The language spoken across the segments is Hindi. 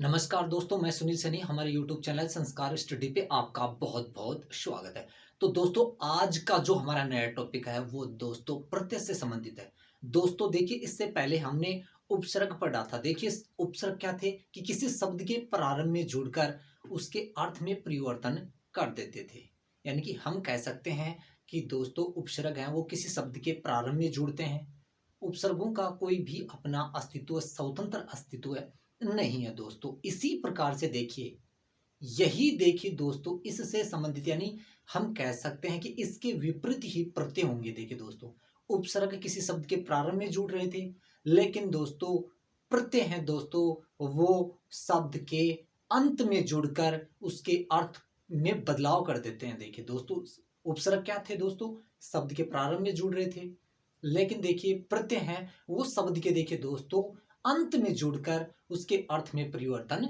नमस्कार दोस्तों, मैं सुनील सैनी। हमारे YouTube चैनल संस्कार स्टडी पे आपका बहुत-बहुत स्वागत है। तो दोस्तों, आज का जो हमारा नया टॉपिक है वो दोस्तों प्रत्यय से संबंधित है। दोस्तों देखिए, इससे पहले हमने उपसर्ग पढ़ा था। देखिए उपसर्ग क्या थे कि किसी शब्द के प्रारंभ में जुड़कर उसके अर्थ में परिवर्तन कर देते थे। यानी कि हम कह सकते हैं कि दोस्तों उपसर्ग हैं वो किसी शब्द के प्रारंभ में जुड़ते हैं। उपसर्गों का कोई भी अपना अस्तित्व, स्वतंत्र अस्तित्व नहीं है दोस्तों। इसी प्रकार से देखिए, यही देखिए दोस्तों, इससे संबंधित यानी हम कह सकते हैं कि इसके विपरीत ही प्रत्यय होंगे। देखिए दोस्तों, उपसर्ग किसी शब्द के प्रारंभ में जुड़ रहे थे, लेकिन दोस्तों प्रत्यय हैं दोस्तों वो शब्द के अंत में जुड़कर उसके अर्थ में बदलाव कर देते हैं। देखिए दोस्तों, उपसर्ग क्या थे दोस्तों? शब्द के प्रारंभ में जुड़ रहे थे, लेकिन देखिए प्रत्यय हैं वो शब्द के देखिए दोस्तों अंत में जुड़कर उसके अर्थ में परिवर्तन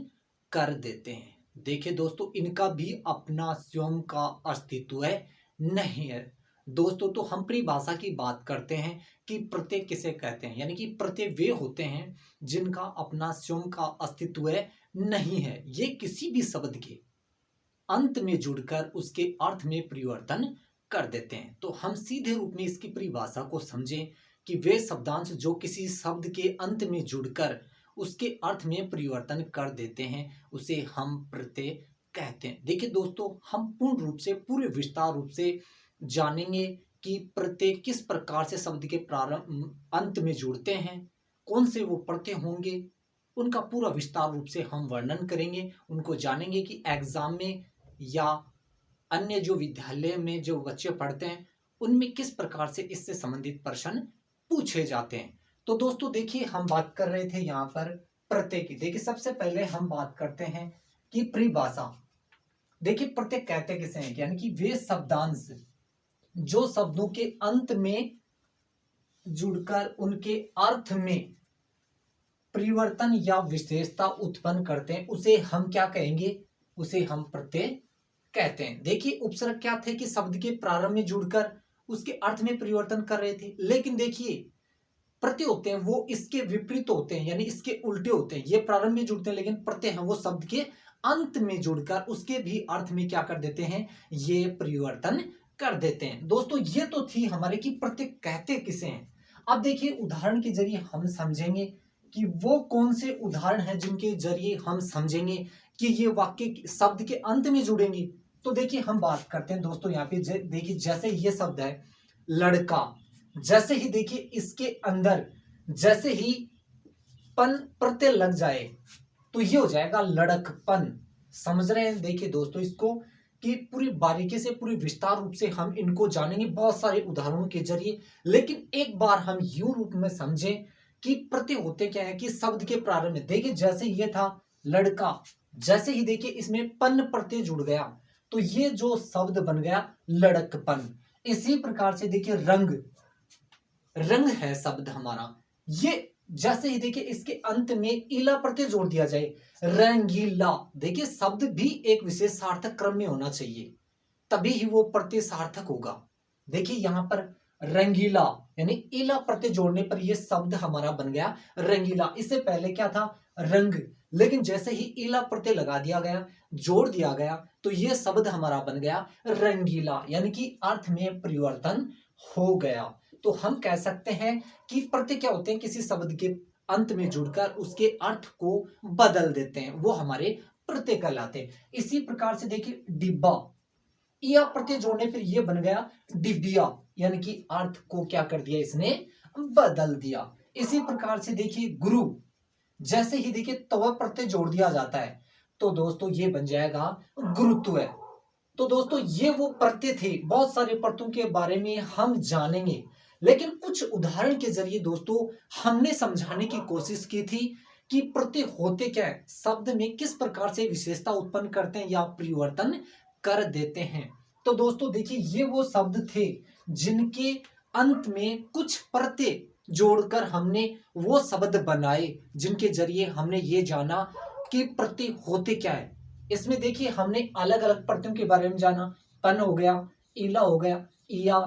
कर देते हैं। देखिए दोस्तों, इनका भी अपना स्वयं का अस्तित्व नहीं है। दोस्तों, तो हम परिभाषा की बात करते हैं कि प्रत्यय किसे कहते हैं, यानी कि प्रत्यय वे होते हैं जिनका अपना स्वयं का अस्तित्व नहीं है। ये किसी भी शब्द के अंत में जुड़कर उसके अर्थ में परिवर्तन कर देते हैं। तो हम सीधे रूप में इसकी परिभाषा को समझें कि वे शब्दांश जो किसी शब्द के अंत में जुड़कर उसके अर्थ में परिवर्तन कर देते हैं उसे हम प्रत्यय कहते हैं। देखिए दोस्तों, हम पूर्ण रूप से पूरे विस्तार रूप से जानेंगे कि प्रत्यय किस प्रकार से शब्द के प्रारंभ अंत में जुड़ते हैं, कौन से वो प्रत्यय होंगे, उनका पूरा विस्तार रूप से हम वर्णन करेंगे। उनको जानेंगे कि एग्जाम में या अन्य जो विद्यालय में जो बच्चे पढ़ते हैं उनमें किस प्रकार से इससे संबंधित प्रश्न पूछे जाते हैं। तो दोस्तों देखिए, हम बात कर रहे थे यहाँ पर प्रत्यय की। देखिए सबसे पहले हम बात करते हैं कि परिभाषा। देखिए प्रत्यय कहते किसे हैं, यानी कि वे शब्दांश जो शब्दों के अंत में जुड़कर उनके अर्थ में परिवर्तन या विशेषता उत्पन्न करते हैं उसे हम क्या कहेंगे, उसे हम प्रत्यय कहते हैं। देखिए उपसर्ग क्या थे कि शब्द के प्रारंभ में जुड़कर उसके अर्थ में परिवर्तन कर रहे थे, लेकिन देखिए प्रत्यय होते हैं वो इसके विपरीत होते हैं, यानी इसके उल्टे होते हैं। ये प्रारंभ में जुड़ते हैं, लेकिन प्रत्यय हैं वो शब्द के अंत में जुड़कर उसके भी अर्थ में क्या कर देते हैं, ये परिवर्तन कर देते हैं। दोस्तों ये तो थी हमारे की प्रत्यय कहते किसे हैं। अब देखिए उदाहरण के जरिए हम समझेंगे कि वो कौन से उदाहरण हैं जिनके जरिए हम समझेंगे कि ये वाक्य शब्द के अंत में जुड़ेंगे। तो देखिए हम बात करते हैं दोस्तों, यहाँ पे देखिए जैसे ये शब्द है लड़का, जैसे ही देखिए इसके अंदर जैसे ही पन प्रत्यय लग जाए तो ये हो जाएगा लड़कपन। समझ रहे हैं? देखिए दोस्तों इसको कि पूरी बारीकी से पूरी विस्तार रूप से हम इनको जानेंगे बहुत सारे उदाहरणों के जरिए। लेकिन एक बार हम यूं रूप में समझें कि प्रत्यय होते क्या है कि शब्द के प्रारंभ में देखिए जैसे ये था लड़का, जैसे ही देखिए इसमें पन प्रत्यय जुड़ गया तो ये जो शब्द बन गया लड़कपन। इसी प्रकार से देखिए रंग, रंग है शब्द हमारा, ये जैसे ही देखिए इसके अंत में इला प्रत्यय जोड़ दिया जाए रंगीला। देखिए शब्द भी एक विशेष सार्थक क्रम में होना चाहिए, तभी ही वो प्रत्यय सार्थक होगा। देखिए यहां पर रंगीला यानी इला प्रत्यय जोड़ने पर यह शब्द हमारा बन गया रंगीला। इससे पहले क्या था रंग, लेकिन जैसे ही इला प्रत्यय लगा दिया गया, जोड़ दिया गया, तो यह शब्द हमारा बन गया रंगीला, यानी कि अर्थ में परिवर्तन हो गया। तो हम कह सकते हैं कि प्रत्यय क्या होते हैं, किसी शब्द के अंत में जुड़कर उसके अर्थ को बदल देते हैं, वो हमारे प्रत्यय कहलाते हैं। इसी प्रकार से देखिए डिब्बा, या प्रत्यय जोड़ने पर यह बन गया डिबिया, यानी कि अर्थ को क्या कर दिया इसने, बदल दिया। इसी प्रकार से देखिए गुरु, जैसे ही देखिए तव प्रत्यय जोड़ दिया जाता है तो दोस्तों ये बन जाएगा गुरुत्व। तो दोस्तों ये वो प्रत्यय थे, बहुत सारे प्रत्ययों के बारे में हम जानेंगे, लेकिन कुछ उदाहरण के जरिए दोस्तों हमने समझाने की कोशिश की थी कि प्रत्यय होते क्या है, शब्द में किस प्रकार से विशेषता उत्पन्न करते हैं या परिवर्तन कर देते हैं। तो दोस्तों देखिए ये वो शब्द थे जिनके अंत में कुछ प्रत्यय जोड़कर हमने वो शब्द बनाए जिनके जरिए हमने ये जाना कि प्रत्यय होते क्या है। इसमें देखिए हमने अलग अलग प्रत्ययों के बारे में जाना, पन हो गया, ईला हो गया, इया,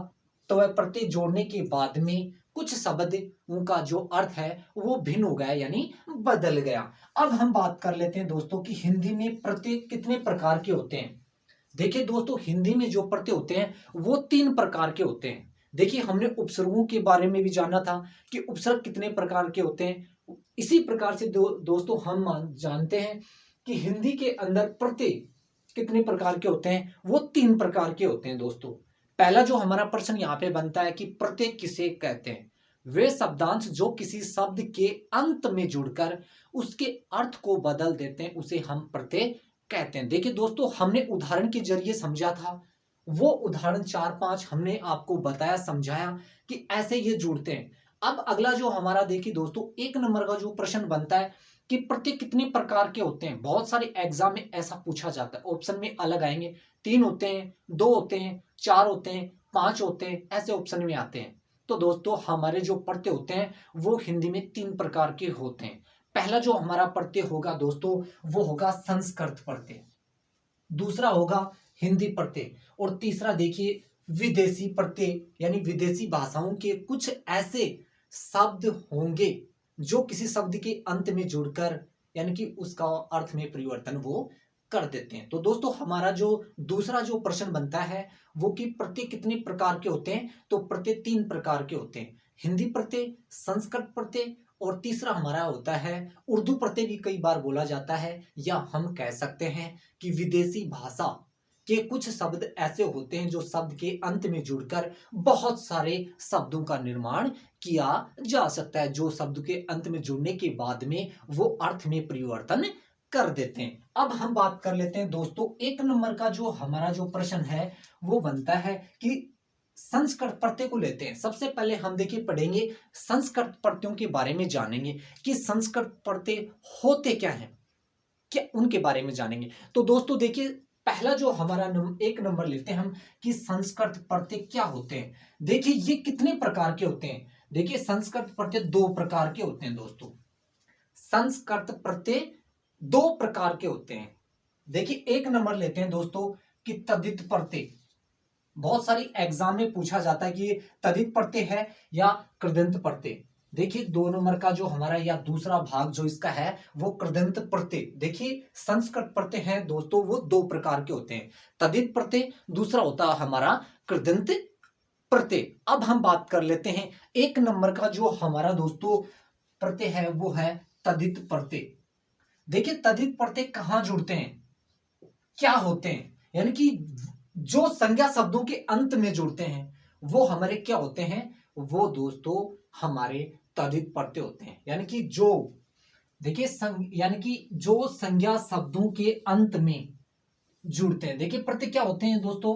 तो वह प्रत्यय जोड़ने के बाद में कुछ शब्दों का जो अर्थ है वो भिन्न हो गया, यानी बदल गया। अब हम बात कर लेते हैं दोस्तों कि हिंदी में प्रत्यय कितने प्रकार के होते हैं। देखिए दोस्तों, हिंदी में जो प्रत्यय होते हैं वो 3 प्रकार के होते हैं। देखिए, हमने उपसर्गों के बारे में भी जाना था कि उपसर्ग कितने प्रकार के होते हैं। इसी प्रकार से दोस्तों हम जानते हैं कि हिंदी के अंदर प्रत्यय कितने प्रकार के होते हैं, वो 3 प्रकार के होते हैं दोस्तों। पहला जो हमारा प्रश्न यहाँ पे बनता है कि प्रत्यय किसे कहते हैं। वे शब्दांश जो किसी शब्द के अंत में जुड़कर उसके अर्थ को बदल देते हैं, उसे हम प्रत्यय कहते हैं। देखिए दोस्तों, हमने उदाहरण के जरिए समझा था, वो उदाहरण 4-5 हमने आपको बताया, समझाया कि ऐसे ये जुड़ते हैं। अब अगला जो हमारा देखिए दोस्तों 1 नंबर का जो प्रश्न बनता है कि प्रत्यय कितने प्रकार के होते हैं। बहुत सारे एग्जाम में ऐसा पूछा जाता है, ऑप्शन में अलग आएंगे, 3 होते हैं, 2 होते हैं, 4 होते हैं, 5 होते हैं, ऐसे ऑप्शन में आते हैं। तो दोस्तों हमारे जो प्रत्यय होते हैं वो हिंदी में 3 प्रकार के होते हैं। पहला जो हमारा प्रत्यय होगा दोस्तों वो होगा संस्कृत प्रत्यय, दूसरा होगा हिंदी प्रत्यय, और तीसरा देखिए विदेशी प्रत्यय, यानी विदेशी भाषाओं के कुछ ऐसे शब्द होंगे जो किसी शब्द के अंत में जुड़कर यानी कि उसका अर्थ में परिवर्तन वो कर देते हैं। तो दोस्तों हमारा जो दूसरा जो प्रश्न बनता है वो कि प्रत्यय कितने प्रकार के होते हैं, तो प्रत्यय 3 प्रकार के होते हैं। हिंदी प्रत्यय, संस्कृत प्रत्यय, और तीसरा हमारा होता है उर्दू प्रत्यय, भी कई बार बोला जाता है, या हम कह सकते हैं कि विदेशी भाषा के कुछ शब्द ऐसे होते हैं जो शब्द के अंत में जुड़कर बहुत सारे शब्दों का निर्माण किया जा सकता है, जो शब्द के अंत में जुड़ने के बाद में वो अर्थ में परिवर्तन कर देते हैं। अब हम बात कर लेते हैं दोस्तों 1 नंबर का जो हमारा जो प्रश्न है वो बनता है कि संस्कृत प्रत्यय को लेते हैं। सबसे पहले हम देखिए पढ़ेंगे संस्कृत प्रत्ययों के बारे में, जानेंगे कि संस्कृत प्रत्यय होते क्या हैं, क्या उनके बारे में जानेंगे। तो दोस्तों देखिए, पहला जो हमारा 1 नंबर लेते हैं हम कि संस्कृत प्रत्यय क्या होते हैं। देखिए ये कितने प्रकार के होते हैं। देखिए संस्कृत प्रत्यय 2 प्रकार के होते हैं दोस्तों। संस्कृत प्रत्यय 2 प्रकार के होते हैं। देखिए 1 नंबर लेते हैं दोस्तों कि तद्धित प्रत्यय। बहुत सारी एग्जाम में पूछा जाता है कि ये तद्धित प्रत्यय है या कृदंत प्रत्यय। देखिए 2 नंबर का जो हमारा या दूसरा भाग जो इसका है वो कृदंत प्रत्यय। देखिए संस्कृत प्रत्यय है दोस्तों वो 2 प्रकार के होते हैं, तद्धित प्रत्यय, दूसरा होता है हमारा कृदंत प्रत्यय। अब हम बात कर लेते हैं 1 नंबर का जो हमारा दोस्तों प्रत्यय है वो है तद्धित प्रत्यय। देखिए तद्धित प्रत्यय कहां जुड़ते हैं, क्या होते हैं, यानी कि जो संज्ञा शब्दों के अंत में जुड़ते हैं वो हमारे क्या होते हैं, वो दोस्तों हमारे तद्धित प्रत्यय होते हैं। यानी कि जो देखिए यानी कि जो संज्ञा शब्दों के अंत में जुड़ते हैं। देखिए प्रत्यय क्या होते हैं दोस्तों,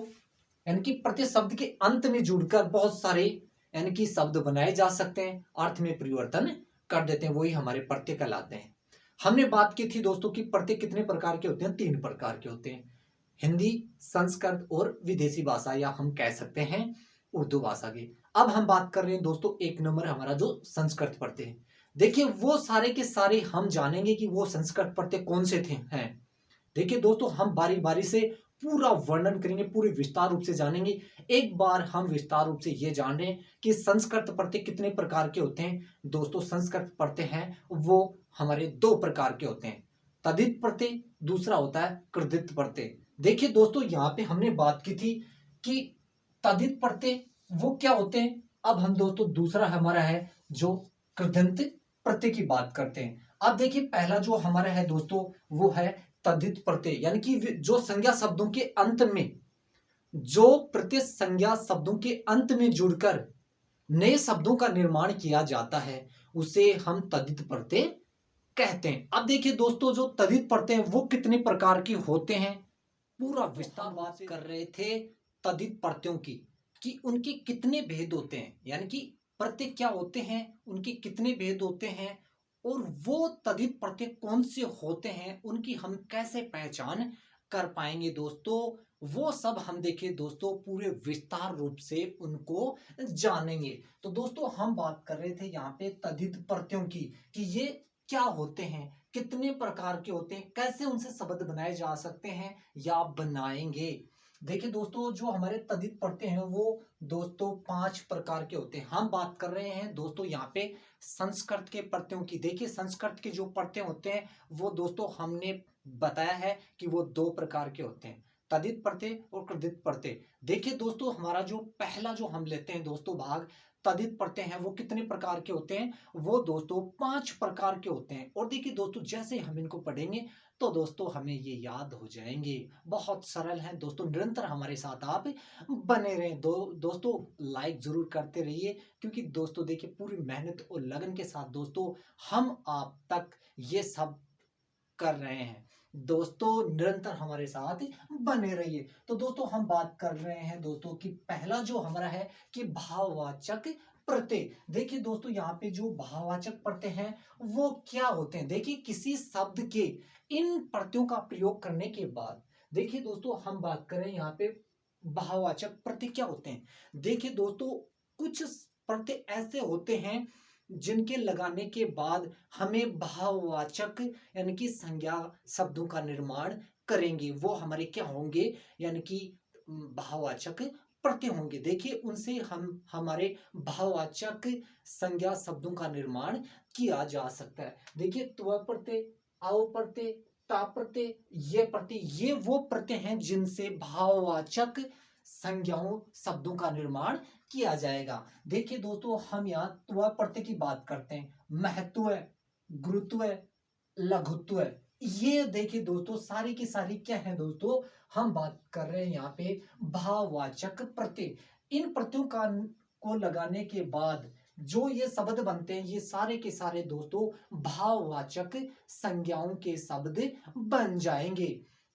यानी कि प्रत्यय शब्द के अंत में जुड़कर बहुत सारे यानी कि शब्द बनाए जा सकते हैं, अर्थ में परिवर्तन कर देते हैं, वही हमारे प्रत्यय कहलाते हैं। हमने बात की थी दोस्तों कि प्रत्यय कितने प्रकार के होते हैं, 3 प्रकार के होते हैं, हिंदी, संस्कृत और विदेशी भाषा, या हम कह सकते हैं उर्दू भाषा की। अब हम बात कर रहे हैं दोस्तों 1 नंबर हमारा जो संस्कृत प्रत्यय है। देखिए वो सारे के सारे हम जानेंगे कि वो संस्कृत प्रत्यय कौन से थे हैं। देखिए दोस्तों हम बारी बारी से पूरा वर्णन करेंगे, पूरे विस्तार रूप से जानेंगे। एक बार हम विस्तार रूप से ये जान रहे हैं कि संस्कृत प्रत्यय कितने प्रकार के होते हैं। दोस्तों संस्कृत प्रत्यय हैं वो हमारे 2 प्रकार के होते हैं, तद्धित प्रत्यय, दूसरा होता है कृदित प्रत्यय। देखिए दोस्तों यहाँ पे हमने बात की थी कि तद्धित प्रत्यय वो क्या होते हैं। अब हम दोस्तों दूसरा हमारा है जो कृदंत प्रत्यय की बात करते हैं। अब देखिए पहला जो हमारा है दोस्तों वो है तद्धित प्रत्यय, यानी कि जो संज्ञा शब्दों के अंत में, जो प्रत्यय संज्ञा शब्दों के अंत में जुड़कर नए शब्दों का निर्माण किया जाता है उसे हम तद्धित प्रत्यय कहते हैं। अब देखिए दोस्तों जो तद्धित प्रत्यय वो कितने प्रकार के होते हैं, पूरा विस्तार बात कर रहे थे तद्धित प्रत्ययों की कि उनके कितने भेद होते हैं, यानी कि प्रत्यय क्या होते हैं, उनके कितने भेद होते हैं, और वो तद्धित प्रत्यय कौन से होते हैं, उनकी हम कैसे पहचान कर पाएंगे दोस्तों। वो सब हम देखिए दोस्तों पूरे विस्तार रूप से उनको जानेंगे। तो दोस्तों हम बात कर रहे थे यहाँ पे तद्धित प्रत्ययों की कि ये क्या होते हैं, कितने प्रकार के होते हैं, कैसे उनसे शब्द बनाए जा सकते हैं या बनाएंगे। देखिए दोस्तों, जो हमारे तद्धित प्रत्यय हैं वो दोस्तों 5 प्रकार के होते हैं। हम बात कर रहे हैं दोस्तों यहाँ पे संस्कृत के प्रत्ययों की। देखिए संस्कृत के जो प्रत्यय होते हैं वो दोस्तों हमने बताया है कि वो 2 प्रकार के होते हैं, तद्धित प्रत्यय और कृदित प्रत्यय। देखिए दोस्तों, हमारा जो पहला जो हम लेते हैं दोस्तों भाग, तद्धित प्रत्यय हैं वो कितने प्रकार के होते हैं? वो दोस्तों 5 प्रकार के होते हैं। और देखिए दोस्तों, जैसे हम इनको पढ़ेंगे तो दोस्तों हमें ये याद हो जाएंगे। बहुत सरल है दोस्तों, निरंतर हमारे साथ आप बने रहें। दोस्तों लाइक जरूर करते रहिए, क्योंकि दोस्तों देखिए पूरी मेहनत और लगन के साथ दोस्तों हम आप तक ये सब कर रहे हैं। दोस्तों निरंतर हमारे साथ बने रहिए। तो दोस्तों हम बात कर रहे हैं दोस्तों कि पहला जो हमारा है कि भाववाचक प्रत्यय। देखिए दोस्तों, यहाँ पे जो भाववाचक प्रत्यय हैं वो क्या होते हैं? देखिए किसी शब्द के इन प्रत्ययों का प्रयोग करने के बाद, देखिए दोस्तों हम बात करें यहाँ पे भाववाचक प्रत्यय क्या होते हैं। देखिए दोस्तों, कुछ प्रत्यय ऐसे होते हैं जिनके लगाने के बाद हमें भाववाचक यानी कि संज्ञा शब्दों का निर्माण करेंगे। वो हमारे क्या होंगे? यानी कि भाववाचक प्रत्यय होंगे। देखिए उनसे हम हमारे भाववाचक संज्ञा शब्दों का निर्माण किया जा सकता है। देखिए त्व प्रत्यय, अव प्रत्यय, ता प्रत्यय, ये प्रत्यय, ये वो प्रत्यय हैं जिनसे भाववाचक संज्ञाओं शब्दों का निर्माण किया जाएगा। देखिए दोस्तों, हम यहाँ त्व प्रत्यय की बात करते हैं। महत्व, गुरुत्व, लघुत्व, ये देखिए दोस्तों सारी की सारी क्या है दोस्तों? हम बात कर रहे हैं यहाँ पे भाववाचक प्रत्यय। इन प्रत्ययों का को लगाने के बाद जो ये शब्द बनते हैं, ये सारे के सारे दोस्तों भाववाचक संज्ञाओं के शब्द बन जाएंगे।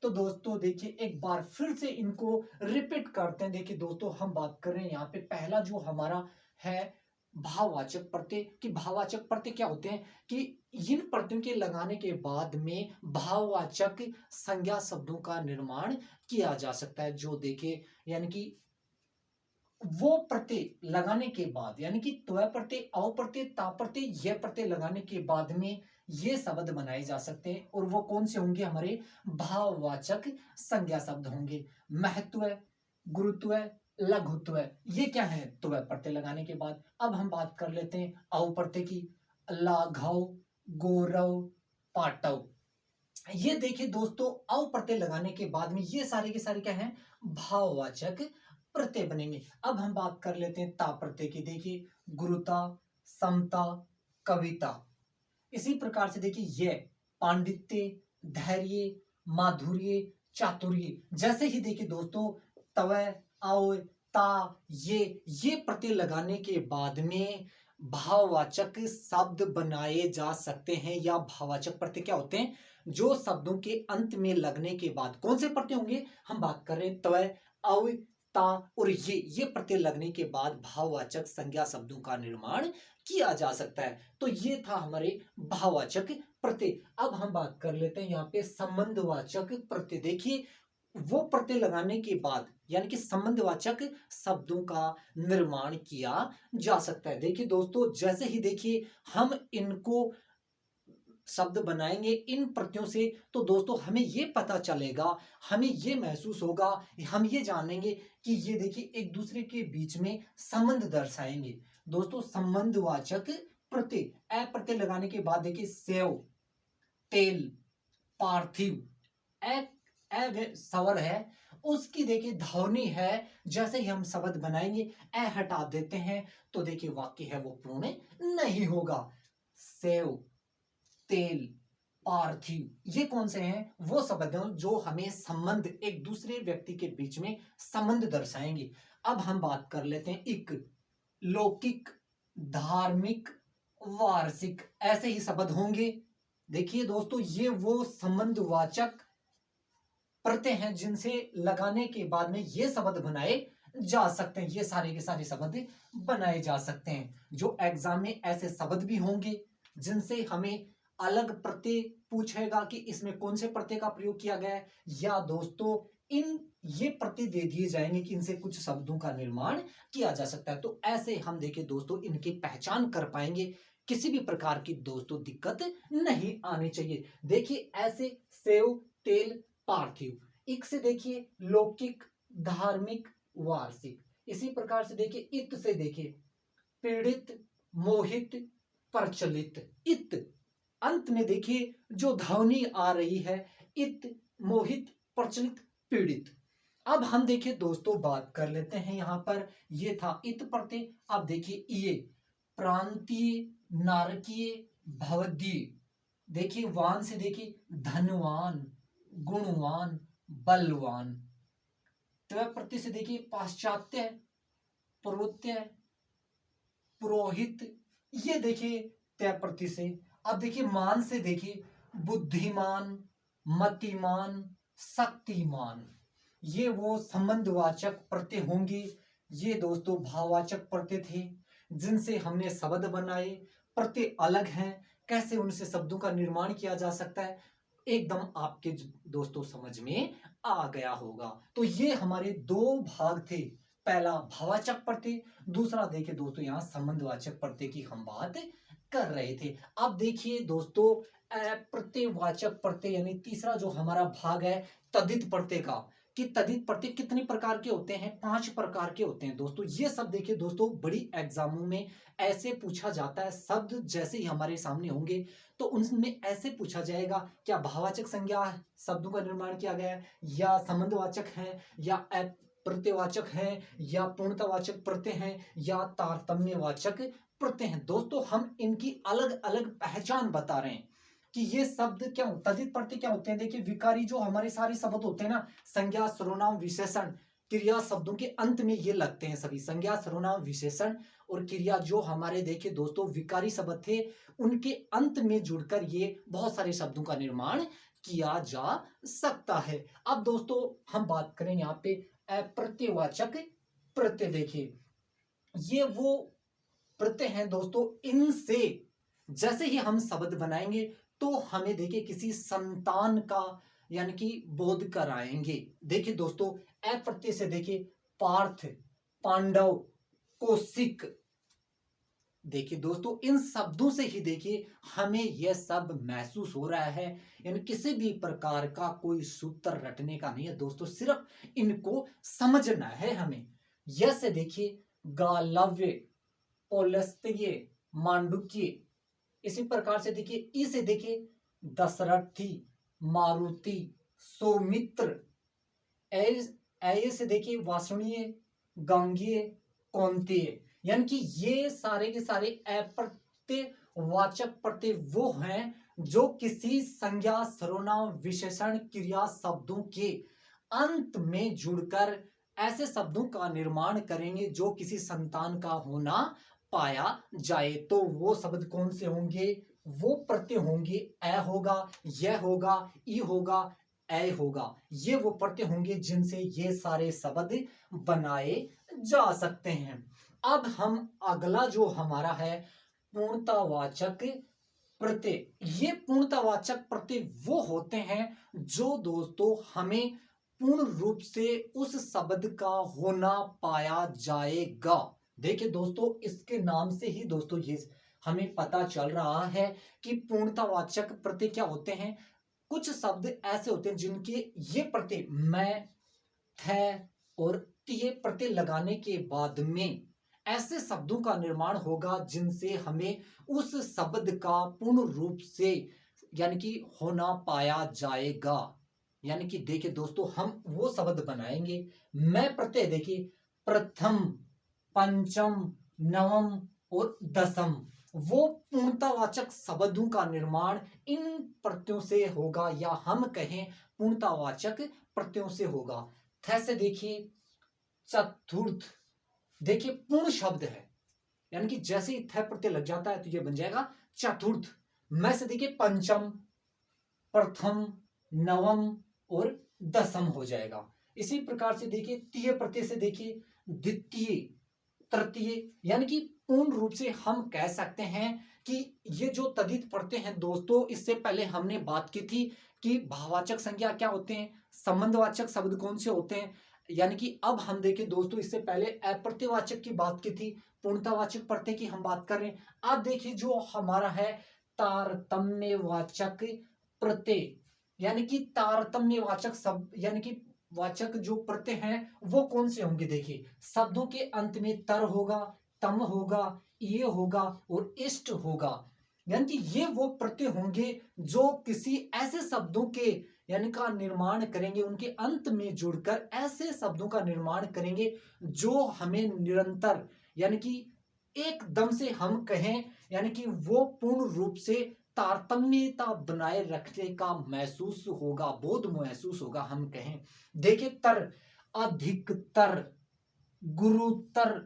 तो दोस्तों देखिए एक बार फिर से इनको रिपीट करते हैं। देखिए दोस्तों, हम बात कर रहे हैं यहाँ पे पहला जो हमारा है भाववाचक प्रत्यय। कि भाववाचक प्रत्यय क्या होते हैं? कि इन प्रत्ययों के लगाने के बाद में भाववाचक संज्ञा शब्दों का निर्माण किया जा सकता है। जो देखिए यानी कि वो प्रत्यय लगाने के बाद, यानी कि त्व प्रत्यय, अव प्रत्यय, ता प्रत्यय, ये प्रत्यय लगाने के बाद में ये शब्द बनाए जा सकते हैं। और वो कौन से होंगे? हमारे भाववाचक संज्ञा शब्द होंगे। महत्व, गुरुत्व, लघुत्व, ये क्या है? त्व प्रत्यय लगाने के बाद। अब हम बात कर लेते हैं अव प्रत्यय की। लाघव, गौरव, पाटव, ये देखिए दोस्तों अव प्रत्यय लगाने के बाद में ये सारे के सारे क्या हैं? भाववाचक प्रत्यय बनेंगे। अब हम बात कर लेते हैं ता प्रत्यय की। देखिए गुरुता, समता, कविता। इसी प्रकार से देखिए ये पांडित्य, धैर्य, माधुर्य, चातुर्य। जैसे ही देखिए दोस्तों तवय, अव, ता, ये प्रत्यय लगाने के बाद में भाववाचक शब्द बनाए जा सकते हैं। या भाववाचक प्रत्यय क्या होते हैं? जो शब्दों के अंत में लगने के बाद कौन से प्रत्यय होंगे? हम बात कर रहे हैं तवय, अव, ता और ये प्रत्यय लगने के बाद भाववाचक संज्ञा शब्दों का निर्माण किया जा सकता है। तो ये था हमारे भाववाचक प्रत्यय। अब हम बात कर लेते हैं यहाँ पे संबंधवाचक प्रत्यय। देखिए वो प्रत्यय लगाने के बाद यानी कि संबंधवाचक शब्दों का निर्माण किया जा सकता है। देखिए दोस्तों, जैसे ही देखिए हम इनको शब्द बनाएंगे इन प्रत्ययों से, तो दोस्तों हमें ये पता चलेगा, हमें ये महसूस होगा, हम ये जानेंगे कि ये देखिए एक दूसरे के बीच में संबंध दर्शाएंगे। दोस्तों संबंधवाचक प्रत्यय, अ प्रत्यय लगाने के बाद देखिए सेव, तेल, पार्थिव, ए सवर है, उसकी देखिए ध्वनि है। जैसे ही हम शब्द बनाएंगे ए हटा देते हैं तो देखिए वाक्य है वो पूर्ण नहीं होगा। सेव, तेल, पार्थिव, ये कौन से हैं? वो शब्द हैं जो हमें संबंध, एक दूसरे व्यक्ति के बीच में संबंध दर्शाएंगे। अब हम बात कर लेते हैं इक, लौकिक, धार्मिक, वार्षिक, ऐसे ही शब्द होंगे। देखिए दोस्तों, ये वो संबंधवाचक प्रत्यय हैं जिनसे लगाने के बाद में ये शब्द बनाए जा सकते हैं। ये सारे के सारे शब्द बनाए जा सकते हैं। जो एग्जाम में ऐसे शब्द भी होंगे जिनसे हमें अलग प्रत्यय पूछेगा कि इसमें कौन से प्रत्यय का प्रयोग किया गया है, या दोस्तों इन ये प्रत्यय दे दिए जाएंगे कि इनसे कुछ शब्दों का निर्माण किया जा सकता है। तो ऐसे हम देखिए दोस्तों इनकी पहचान कर पाएंगे। किसी भी प्रकार की दोस्तों दिक्कत नहीं आनी चाहिए। देखिए ऐसे सेव, तेल, पार्थिव, एक से देखिए लौकिक, धार्मिक, वार्षिक। इसी प्रकार से देखिए इत से देखिए पीड़ित, मोहित, प्रचलित। इत अंत में देखिए जो ध्वनि आ रही है, इत, मोहित, प्रचलित, पीड़ित। अब हम देखिए दोस्तों बात कर लेते हैं यहां पर, ये था इत प्रत्यय। अब देखिए ये प्रांतीय, नारकीय, भवदीय। देखिए वान से देखिए धनवान, गुणवान, बलवान। त्व प्रत्यय से देखिए पाश्चात्य, पूर्वोत्य, पुरोहित। ये देखिए तय प्रत्यय से। अब देखिए मान से देखिए बुद्धिमान, मतिमान, शक्तिमान। ये वो संबंधवाचक प्रत्यय होंगे। ये दोस्तों भाववाचक प्रत्यय थे जिनसे हमने शब्द बनाए। प्रत्यय अलग हैं, कैसे उनसे शब्दों का निर्माण किया जा सकता है एकदम आपके दोस्तों समझ में आ गया होगा। तो ये हमारे दो भाग थे, पहला भाववाचक प्रत्यय, दूसरा देखिए दोस्तों यहाँ संबंधवाचक प्रत्यय की हम बात कर रहे थे। अब देखिए दोस्तों प्रत्ययवाचक प्रत्यय यानी तीसरा जो हमारा भाग है तद्धित प्रत्यय का, कि तद्धित प्रत्यय कितने प्रकार के होते हैं, 5 प्रकार के होते हैं दोस्तों। ये सब देखिए दोस्तों बड़ी एग्जामों में ऐसे पूछा जाता है, शब्द जैसे ही हमारे सामने होंगे तो उनमें ऐसे पूछा जाएगा क्या भाववाचक संज्ञा शब्दों का निर्माण किया गया है, या संबंधवाचक है, या प्रत्ययवाचक है, या पूर्णतावाचक प्रत्यय है, या तारतम्यवाचक प्रत्यय हैं। दोस्तों हम इनकी अलग अलग पहचान बता रहे हैं कि ये शब्द क्या तद्धित प्रत्यय क्या होते हैं। देखिए विकारी जो हमारे सारे शब्द होते हैं ना, संज्ञा, सर्वनाम, विशेषण, क्रिया शब्दों के अंत में ये लगते हैं सभी। संज्ञा, सर्वनाम, विशेषण और क्रिया जो हमारे देखिए दोस्तों विकारी शब्द थे, उनके अंत में जुड़कर ये बहुत सारे शब्दों का निर्माण किया जा सकता है। अब दोस्तों हम बात करें यहाँ पे अप्रत्ययवाचक प्रत्यय। देखिए ये वो प्रत्यय हैं दोस्तों, इनसे जैसे ही हम शब्द बनाएंगे तो हमें देखिए किसी संतान का यानी कि बोध कराएंगे। देखिए दोस्तों अ प्रत्यय से देखिए पार्थ, पांडव, कौशिक। देखिए दोस्तों इन शब्दों से ही देखिए हमें यह सब महसूस हो रहा है, यानी किसी भी प्रकार का कोई सूत्र रटने का नहीं है दोस्तों, सिर्फ इनको समझना है हमें। यह से देखिए गालव्य, पौलस्त्य, मांडुक्य। इसी प्रकार से देखिए ई से देखिए दशरथी, मारुति, सौमित्र। ऐ से देखिए वासुणीय, गांगीय, कौंतेय। यानी कि ये सारे के सारे अप्रत्ययवाचक प्रत्यय वो हैं जो किसी संज्ञा, सर्वनाम, विशेषण, क्रिया शब्दों के अंत में जुड़कर ऐसे शब्दों का निर्माण करेंगे जो किसी संतान का होना पाया जाए। तो वो शब्द कौन से होंगे, वो प्रत्यय होंगे। अ होगा, यह होगा, ई होगा, ऐ होगा। ये वो प्रत्यय होंगे जिनसे ये सारे शब्द बनाए जा सकते हैं। अब हम अगला जो हमारा है पूर्णतावाचक प्रत्यय। ये पूर्णतावाचक प्रत्यय वो होते हैं जो दोस्तों हमें पूर्ण रूप से उस शब्द का होना पाया जाएगा। देखिए दोस्तों इसके नाम से ही दोस्तों ये हमें पता चल रहा है कि पूर्णतावाचक प्रत्यय क्या होते हैं। कुछ शब्द ऐसे होते हैं जिनके ये प्रत्यय मैं, थे और तिये प्रत्यय लगाने के बाद में ऐसे शब्दों का निर्माण होगा जिनसे हमें उस शब्द का पूर्ण रूप से यानी कि होना पाया जाएगा। यानी कि देखिए दोस्तों हम वो शब्द बनाएंगे। मैं प्रत्यय देखिए प्रथम, पंचम, नवम और दसम। वो पूर्णतावाचक शब्दों का निर्माण इन प्रत्ययों से होगा, या हम कहें पूर्णतावाचक प्रत्ययों से होगा। थ से देखिए चतुर्थ। देखिए पूर्ण शब्द है, यानी कि जैसे ही थ प्रत्यय लग जाता है तो ये बन जाएगा चतुर्थ। मैं से देखिए पंचम, प्रथम, नवम और दसम हो जाएगा। इसी प्रकार से देखिए तीय प्रत्यय से देखिए द्वितीय, तृतीय। यानी कि पूर्ण रूप से हम कह सकते हैं कि ये जो तद्धित प्रत्यय हैं दोस्तों, इससे पहले हमने बात की थी कि भाववाचक संज्ञा क्या होते हैं, संबंधवाचक शब्द कौन से होते हैं। यानी कि अब हम देखें दोस्तों इससे पहले अप्रत्ययवाचक की बात की थी, पूर्णतावाचक प्रत्यय की हम बात कर रहे हैं। अब देखिए जो हमारा है तारतम्यवाचक प्रत्यय, यानी कि तारतम्यवाचक शब्द यानी कि वाचक जो प्रत्यय हैं वो कौन से होंगे? देखिए, शब्दों के अंत में तर होगा, तम होगा, ये होगा और इष्ट होगा। यानी कि ये वो प्रत्यय होंगे जो किसी ऐसे शब्दों के यानी का निर्माण करेंगे, उनके अंत में जुड़कर ऐसे शब्दों का निर्माण करेंगे जो हमें निरंतर यानी कि एकदम से हम कहें यानी कि वो पूर्ण रूप से तारतम्यता बनाए रखने का महसूस होगा, बोध महसूस होगा हम कहें। देखिए, तर, अधिकतर, गुरुतर,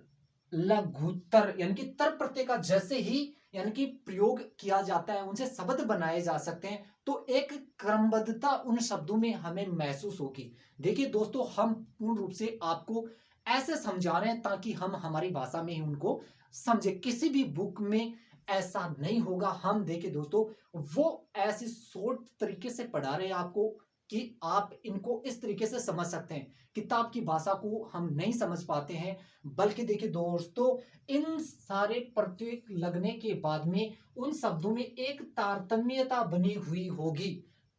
लघुतर यानी कि तर प्रत्यय का जैसे ही यानी कि प्रयोग किया जाता है, उनसे शब्द बनाए जा सकते हैं, तो एक क्रमबद्धता उन शब्दों में हमें महसूस होगी। देखिए दोस्तों, हम पूर्ण रूप से आपको ऐसे समझा रहे हैं ताकि हम हमारी भाषा में ही उनको समझे। किसी भी बुक में ऐसा नहीं होगा। हम देखिए दोस्तों, वो ऐसी शॉर्ट तरीके से पढ़ा रहे हैं आपको कि आप इनको इस तरीके से समझ सकते हैं। किताब की भाषा को हम नहीं समझ पाते हैं, बल्कि देखिए दोस्तों, इन सारे प्रत्यय लगने के बाद में उन शब्दों में एक तारतम्यता बनी हुई होगी।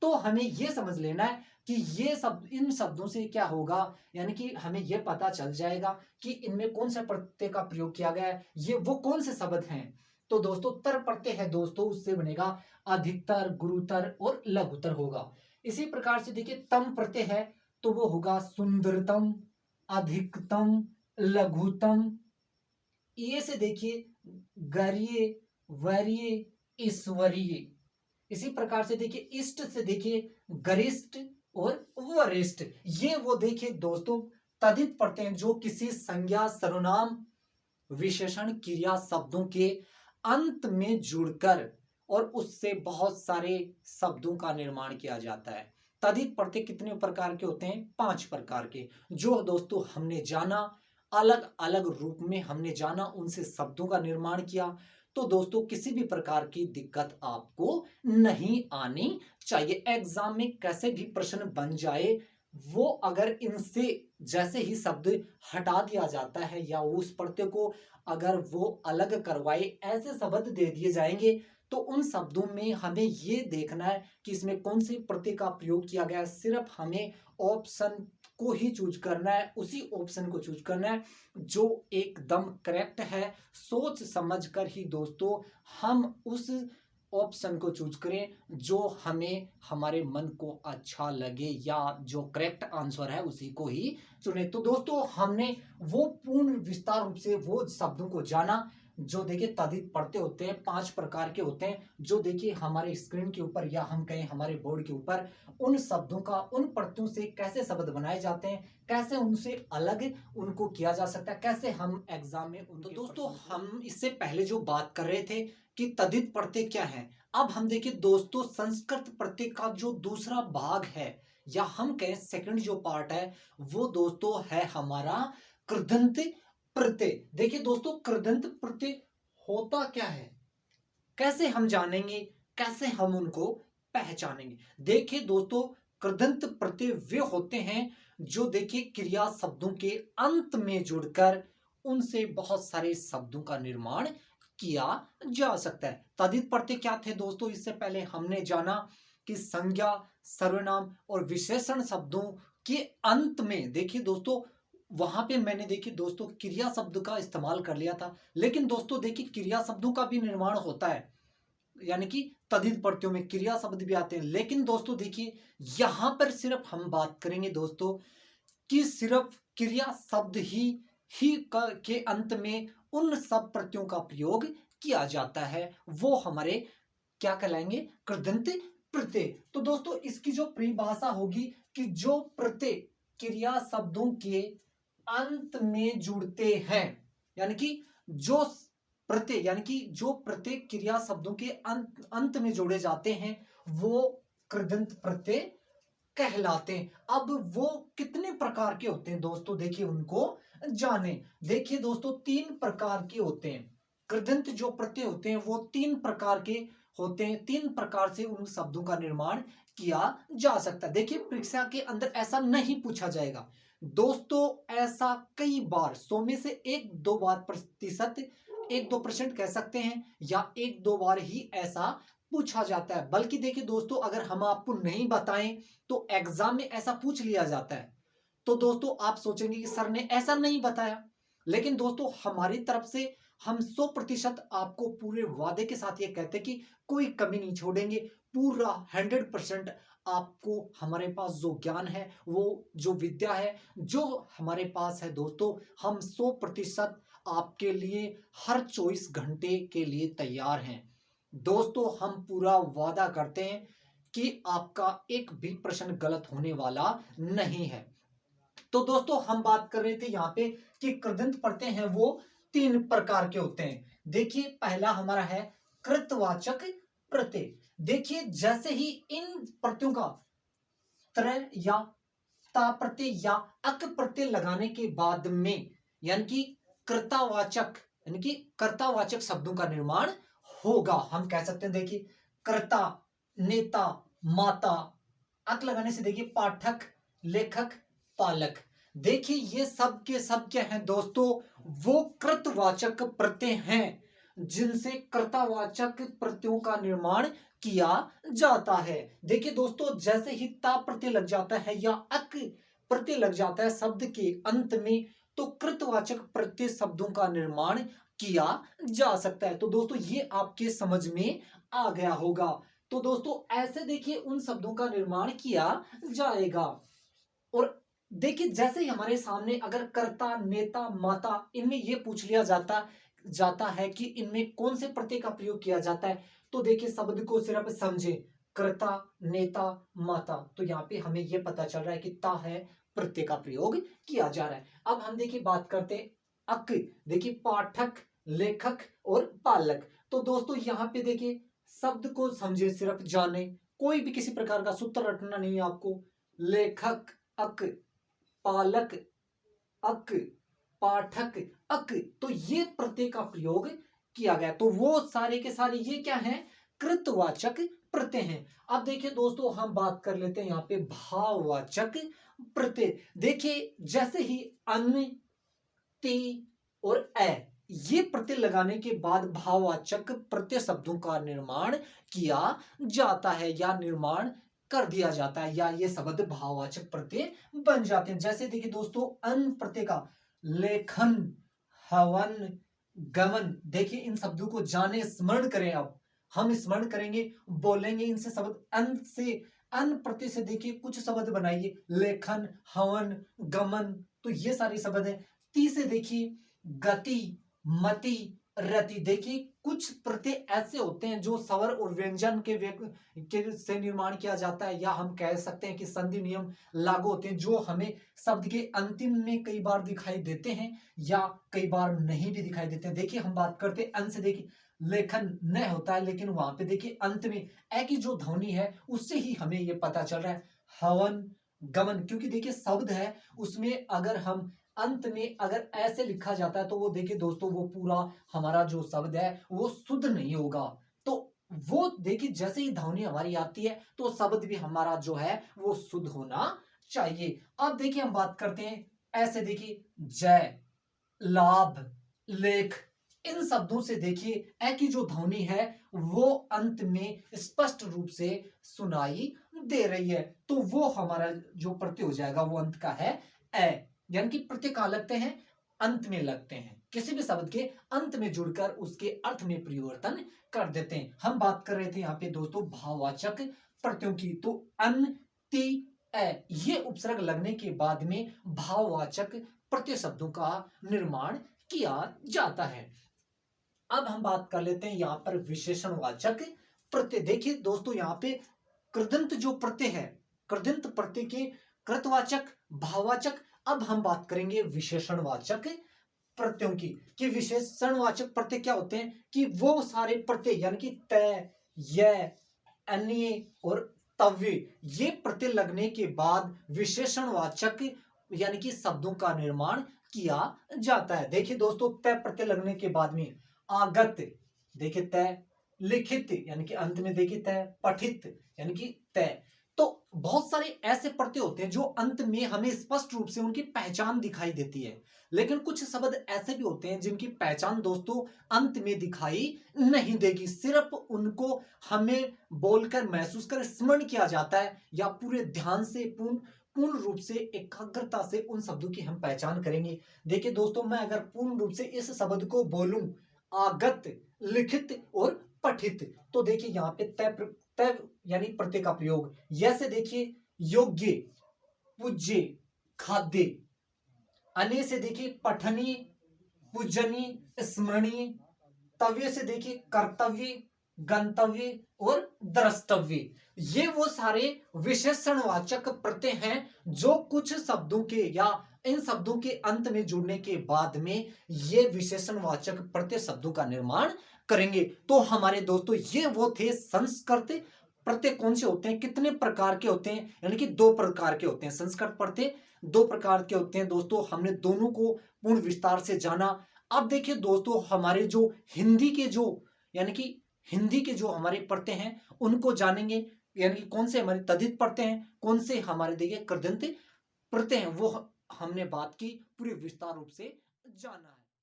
तो हमें यह समझ लेना है कि ये सब इन शब्दों से क्या होगा, यानी कि हमें यह पता चल जाएगा कि इनमें कौन से प्रत्यय का प्रयोग किया गया है, ये वो कौन से शब्द हैं। तो दोस्तों, तर प्रत्यय है दोस्तों, उससे बनेगा अधिकतर, गुरुतर और लघुतर होगा। इसी प्रकार से देखिए, तम प्रत्यय है तो वो होगा सुंदरतम, अधिकतम, लघुतम। ये से देखिए गर्य, वर्य, ईश्वरीय। इसी प्रकार से देखिए, इष्ट से देखिए गरिष्ठ और वरिष्ठ। ये वो देखिए दोस्तों तदित प्रत्यय जो किसी संज्ञा, सर्वनाम, विशेषण, क्रिया शब्दों के अंत में जुड़कर और उससे बहुत सारे शब्दों का निर्माण किया जाता है। तदित प्रत्यय कितने प्रकार के होते हैं? 5 प्रकार के, जो दोस्तों हमने जाना, अलग अलग रूप में हमने जाना, उनसे शब्दों का निर्माण किया। तो दोस्तों, किसी भी प्रकार की दिक्कत आपको नहीं आनी चाहिए। एग्जाम में कैसे भी प्रश्न बन जाए, वो अगर इनसे जैसे ही शब्द हटा दिया जाता है या उस प्रत्यय को अगर वो अलग करवाए ऐसे शब्द दे दिए जाएंगे, तो उन शब्दों में हमें ये देखना है कि इसमें कौन सी प्रत्यय का प्रयोग किया गया है। सिर्फ हमें ऑप्शन को ही चूज करना है, उसी ऑप्शन को चूज करना है जो एकदम करेक्ट है। सोच समझ कर ही दोस्तों हम उस ऑप्शन को चूज करें जो हमें हमारे मन को अच्छा लगे, या जो करेक्ट आंसर है उसी को ही चुने। तो दोस्तों, हमने वो पूर्ण विस्तार रूप से वो शब्दों को जाना जो देखिए तदित पढ़ते होते हैं, 5 प्रकार के होते हैं, जो देखिए हमारे स्क्रीन के ऊपर या हम कहें हमारे बोर्ड के ऊपर उन शब्दों का, उन प्रत्ययों से कैसे शब्द बनाए जाते हैं, कैसे उनसे अलग उनको किया जा सकता है, कैसे हम एग्जाम में उनको। तो दोस्तों, हम इससे पहले जो बात कर रहे थे कि तदित प्रत्यय क्या है, अब हम देखिए दोस्तों संस्कृत प्रत्यय का जो दूसरा भाग है, या हम कहें सेकंड जो पार्ट है, वो दोस्तों है हमारा कृदंत प्रत्यय। देखिए दोस्तों, कृदंत प्रत्यय होता क्या है, कैसे हम जानेंगे, कैसे हम उनको पहचानेंगे? देखिए दोस्तों, कृदंत प्रत्यय वे होते हैं जो देखिए क्रिया शब्दों के अंत में जुड़कर उनसे बहुत सारे शब्दों का निर्माण किया जा सकता है। तदित प्रत्यय क्या थे दोस्तों? इससे पहले हमने जाना कि संज्ञा, सर्वनाम और विशेषण शब्दों के अंत में देखिए दोस्तों, वहां पे मैंने देखिए दोस्तों क्रिया शब्द का इस्तेमाल कर लिया था, लेकिन दोस्तों देखिए क्रिया शब्दों का भी निर्माण होता है, यानी कि तद्धित प्रत्ययों में क्रिया शब्द भी आते हैं। लेकिन दोस्तों देखिए, यहां पर सिर्फ हम बात करेंगे दोस्तों कि सिर्फ क्रिया शब्द ही के अंत में उन सब प्रत्ययों का प्रयोग किया जाता है, वो हमारे क्या कहलाएंगे? कृदंत प्रत्यय। तो दोस्तों, इसकी जो परिभाषा होगी कि जो प्रत्यय क्रिया शब्दों के अंत में जुड़ते हैं, यानी कि जो प्रत्यय यानी कि जो प्रत्यय क्रिया शब्दों के अंत में जोड़े जाते हैं, वो कृदंत प्रत्यय कहलाते हैं। अब वो कितने प्रकार के होते हैं दोस्तों, देखिए उनको जाने। देखिए दोस्तों, 3 प्रकार के होते हैं कृदंत जो प्रत्यय होते हैं, वो 3 प्रकार के होते हैं। 3 प्रकार से उन शब्दों का निर्माण किया जा सकता है। देखिए, परीक्षा के अंदर ऐसा नहीं पूछा जाएगा दोस्तों, ऐसा कई बार 100 में से 1-2 बार प्रतिशत, 1-2% कह सकते हैं, या 1-2 बार ही ऐसा पूछा जाता है। बल्कि देखिए दोस्तों, अगर हम आपको नहीं बताएं तो एग्जाम में ऐसा पूछ लिया जाता है। तो दोस्तों आप सोचेंगे कि सर ने ऐसा नहीं बताया, लेकिन दोस्तों हमारी तरफ से हम 100% आपको पूरे वादे के साथ ये कहते हैं कि कोई कमी नहीं छोड़ेंगे, पूरा 100% आपको हमारे पास जो ज्ञान है, वो जो विद्या है, जो हमारे पास है दोस्तों, हम 100% आपके लिए हर 24 घंटे के लिए तैयार हैं। दोस्तों हम पूरा वादा करते हैं कि आपका एक भी प्रश्न गलत होने वाला नहीं है। तो दोस्तों हम बात कर रहे थे यहाँ पे कि कृदंत परतें हैं वो 3 प्रकार के होते हैं। देखिए पहला हमारा है कृतवाचक प्रत्यय। देखिए जैसे ही इन प्रत्ययों का त्र या ता प्रत्यय या अक प्रत्यय लगाने के बाद में यानी कि कर्तावाचक यानी कि कर्तावाचक शब्दों का निर्माण होगा। हम कह सकते हैं देखिए कर्ता, नेता, माता। अक लगाने से देखिए पाठक, लेखक, पालक। देखिए ये सब के सब क्या हैं दोस्तों, वो कृतवाचक प्रत्यय हैं जिनसे कर्तावाचक प्रत्ययों का निर्माण किया जाता है। देखिए दोस्तों जैसे ही ता प्रत्यय लग जाता है या अक प्रत्यय लग जाता है शब्द के अंत में, तो कृतवाचक प्रत्यय शब्दों का निर्माण किया जा सकता है। तो दोस्तों ये आपके समझ में आ गया होगा। तो दोस्तों ऐसे देखिए उन शब्दों का निर्माण किया जाएगा। और देखिए जैसे ही हमारे सामने अगर कर्ता, नेता, माता इनमें यह पूछ लिया जाता जाता है कि इनमें कौन से प्रत्यय का प्रयोग किया जाता है, तो देखिए शब्द को सिर्फ समझे कर्ता, नेता, माता। तो यहाँ पे हमें यह पता चल रहा है कि ता है प्रत्यय का प्रयोग किया जा रहा है। अब हम देखिए बात करते हैं अक। देखिए पाठक, लेखक और पालक। तो दोस्तों यहाँ पे देखिए शब्द को समझे सिर्फ जाने, कोई भी किसी प्रकार का सूत्र रटना नहीं है आपको। लेखक अक, पालक अक, पाठक अक। तो ये प्रत्यय का प्रयोग किया गया। तो वो सारे के सारे ये क्या हैं, कृतवाचक प्रत्यय हैं। अब देखिए दोस्तों हम बात कर लेते हैं यहाँ पे भाववाचक प्रत्यय। देखिए जैसे ही अन, ति और ए ये प्रत्यय लगाने के बाद भाववाचक प्रत्यय शब्दों का निर्माण किया जाता है या निर्माण कर दिया जाता है, या ये शब्द भाववाचक प्रत्यय बन जाते हैं। जैसे देखिए दोस्तों अन प्रत्यय का लेखन, हवन, गमन। देखिए इन शब्दों को जाने, स्मरण करें। अब हम स्मरण करेंगे, बोलेंगे इनसे शब्द अन से, अन प्रत्यय से देखिए कुछ शब्द बनाइए, लेखन, हवन, गमन। तो ये सारे शब्द हैं। ती से देखिए गति, मति, रति। देखिए कुछ प्रत्यय ऐसे होते हैं जो स्वर और व्यंजन के से निर्माण किया जाता है, या हम कह सकते हैं कि संधि नियम लागू होते हैं जो हमें शब्द के अंतिम में कई बार दिखाई देते हैं या कई बार नहीं भी दिखाई देते हैं। देखिए हम बात करते हैं अंत से। देखिए लेखन न होता है, लेकिन वहां पे देखिए अंत में ए की जो ध्वनि है उससे ही हमें यह पता चल रहा है। हवन, गमन, क्योंकि देखिए शब्द है उसमें अगर हम अंत में अगर ऐसे लिखा जाता है तो वो देखिए दोस्तों वो पूरा हमारा जो शब्द है वो शुद्ध नहीं होगा। तो वो देखिए जैसे ही ध्वनि हमारी आती है तो शब्द भी हमारा जो है वो शुद्ध होना चाहिए। अब देखिए हम बात करते हैं ऐसे। देखिए जय, लाभ, लेख, इन शब्दों से देखिए ए की जो ध्वनि है वो अंत में स्पष्ट रूप से सुनाई दे रही है। तो वो हमारा जो प्रत्यय हो जाएगा वो अंत का है ए। यानी कि प्रत्यय कहां लगते हैं, अंत में लगते हैं। किसी भी शब्द के अंत में जुड़कर उसके अर्थ में परिवर्तन कर देते हैं। हम बात कर रहे थे यहाँ पे दोस्तों भाववाचक प्रत्ययों की। तो अन, ति, ए ये उपसर्ग लगने के बाद में भाववाचक प्रत्यय शब्दों का निर्माण किया जाता है। अब हम बात कर लेते हैं यहां पर विशेषणवाचक प्रत्यय। देखिए दोस्तों यहां पे कृदंत जो प्रत्यय है, कृदंत प्रत्यय के कृतवाचक, भाववाचक। अब हम बात करेंगे विशेषणवाचक प्रत्ययों की कि विशेषणवाचक प्रत्यय क्या होते हैं, कि वो सारे प्रत्यय यानी कि तय, य, अन्य और तव्य ये प्रत्यय लगने के बाद विशेषणवाचक यानी कि शब्दों का निर्माण किया जाता है। देखिए दोस्तों तय प्रत्यय लगने के बाद में आगत, देखिए तय, लिखित यानी कि अंत में देखिए तय, पठित यानी कि तय। तो बहुत सारे ऐसे प्रत्यय होते हैं जो अंत में हमें स्पष्ट रूप से उनकी पहचान दिखाई देती है, लेकिन कुछ शब्द ऐसे भी होते हैं जिनकी पहचान दोस्तों अंत में दिखाई नहीं देगी। सिर्फ उनको हमें बोलकर, महसूस कर, स्मरण किया जाता है या पूरे ध्यान से, पूर्ण रूप से एकाग्रता से उन शब्दों की हम पहचान करेंगे। देखिए दोस्तों, मैं अगर पूर्ण रूप से इस शब्द को बोलूं, आगत, लिखित और पठित, तो देखिए यहाँ पे तय यानी प्रत्यय का प्रयोग। जैसे देखिए योग्य, पूज्य, खाद्य। अने से देखिए पठनीय, पूजनीय, स्मरणीय। तव्य से देखिए कर्तव्य, गंतव्य और द्रष्टव्य। ये वो सारे विशेषणवाचक प्रत्यय हैं जो कुछ शब्दों के या इन शब्दों के अंत में जुड़ने के बाद में ये विशेषणवाचक प्रत्यय शब्दों का निर्माण करेंगे। तो हमारे दोस्तों, ये वो थे संस्कृत प्रत्यय। कौन से होते हैं, कितने प्रकार के होते हैं, यानी कि दो प्रकार के होते हैं संस्कृत प्रत्यय। दो प्रकार के होते हैं दोस्तों, हमने दोनों को पूर्ण विस्तार से जाना। अब देखिए दोस्तों, हमारे जो हिंदी के जो यानी कि हिंदी के जो हमारे प्रत्यय हैं उनको जानेंगे। यानी कि कौन से हमारे तद्धित प्रत्यय हैं, कौन से हमारे देखिए कृदंत प्रत्यय हैं, वो हमने बात की पूरे विस्तार रूप से जाना है।